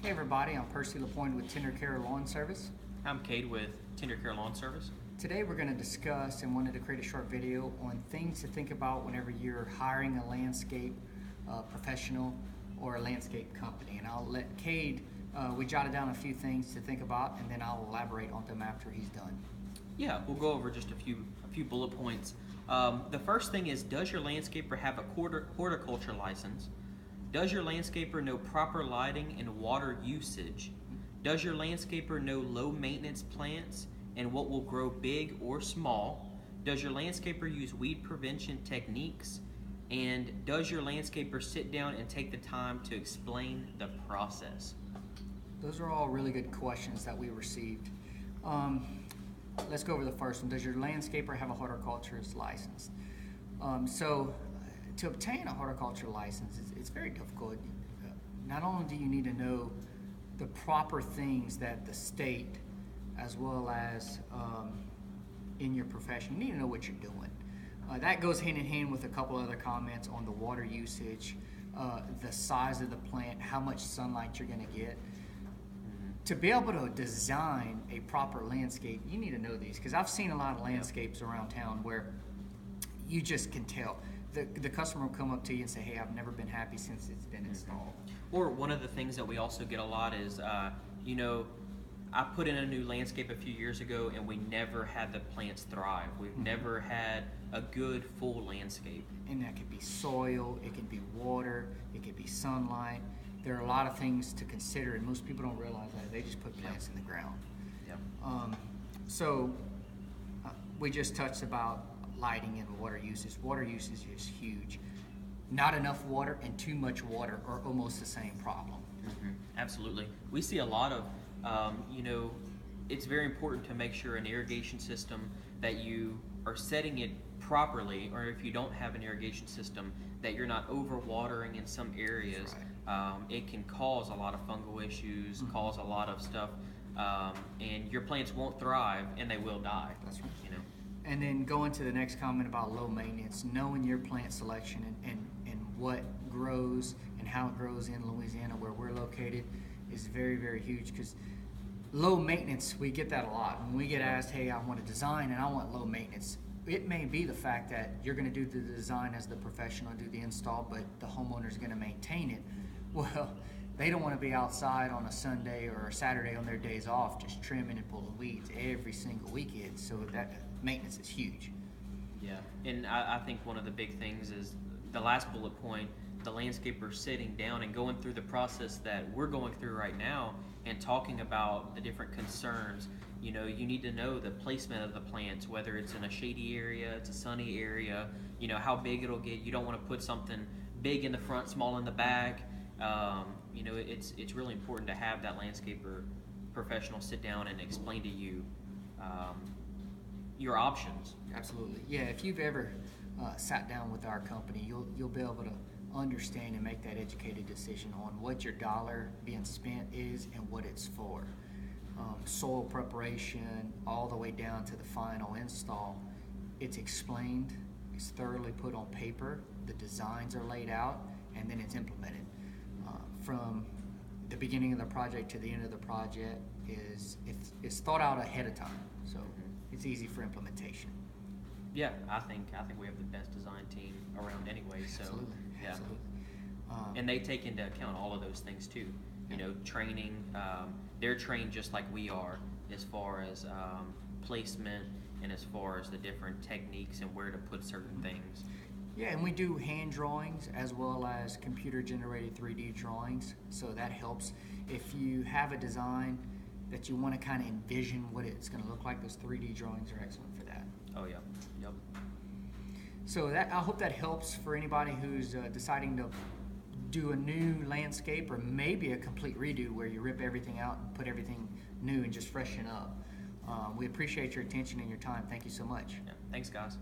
Hey everybody, I'm Percy LaPointe with Tender Care Lawn Service. I'm Cade with Tender Care Lawn Service. Today we're going to discuss and wanted to create a short video on things to think about whenever you're hiring a landscape professional or a landscape company. And I'll let Cade, we jotted down a few things to think about, and then I'll elaborate on them after he's done. Yeah, we'll go over just a few bullet points. The first thing is, does your landscaper have a horticulture license? Does your landscaper know proper lighting and water usage? Does your landscaper know low maintenance plants and what will grow big or small? Does your landscaper use weed prevention techniques? And does your landscaper sit down and take the time to explain the process? Those are all really good questions that we received. Let's go over the first one. Does your landscaper have a horticulturist license? To obtain a horticulture license, it's very difficult. Not only do you need to know the proper things that the state, as well as in your profession, you need to know what you're doing. That goes hand in hand with a couple other comments on the water usage, the size of the plant, how much sunlight you're going to get. To be able to design a proper landscape, you need to know these, because I've seen a lot of landscapes around town where you just can tell. The customer will come up to you and say, hey, I've never been happy since it's been installed. Or one of the things that we also get a lot is, I put in a new landscape a few years ago and we never had the plants thrive. We've never had a good full landscape. And that could be soil, it could be water, it could be sunlight. There are a lot of things to consider, and most people don't realize that. They just put plants in the ground. We just touched about lighting and water usage. Water usage is huge. Not enough water and too much water are almost the same problem. Absolutely. We see a lot of, it's very important to make sure an irrigation system that you are setting it properly, or if you don't have an irrigation system, that you're not overwatering in some areas. It can cause a lot of fungal issues, cause a lot of stuff, and your plants won't thrive and they will die. That's right. And then going to the next comment about low maintenance, knowing your plant selection and what grows and how it grows in Louisiana where we're located is very, very huge, because low maintenance, we get that a lot. When we get asked, hey, I want to design and I want low maintenance, it may be the fact that you're going to do the design as the professional and do the install, but the homeowner is going to maintain it. Well, they don't want to be outside on a Sunday or a Saturday on their days off just trimming and pulling weeds every single weekend, so that maintenance is huge. Yeah, and I think one of the big things is the last bullet point, the landscaper sitting down and going through the process that we're going through right now and talking about the different concerns. You need to know the placement of the plants, whether it's in a shady area, it's a sunny area, how big it'll get. You don't want to put something big in the front, small in the back. It's really important to have that landscaper professional sit down and explain to you your options. Absolutely. Yeah, if you've ever sat down with our company, you'll be able to understand and make that educated decision on what your dollar being spent is and what it's for. Soil preparation all the way down to the final install, it's explained, it's thoroughly put on paper, the designs are laid out, and then it's implemented. From the beginning of the project to the end of the project it's thought out ahead of time, so it's easy for implementation. Yeah, I think we have the best design team around anyway. So Absolutely. Yeah, Absolutely. And they take into account all of those things too. Training. They're trained just like we are as far as placement and as far as the different techniques and where to put certain things. Yeah, and we do hand drawings as well as computer-generated 3D drawings, so that helps. If you have a design that you want to kind of envision what it's going to look like, those 3D drawings are excellent for that. Oh yeah, yep. So I hope that helps for anybody who's deciding to do a new landscape or maybe a complete redo where you rip everything out and put everything new and just freshen up. We appreciate your attention and your time. Thank you so much. Yeah, thanks guys.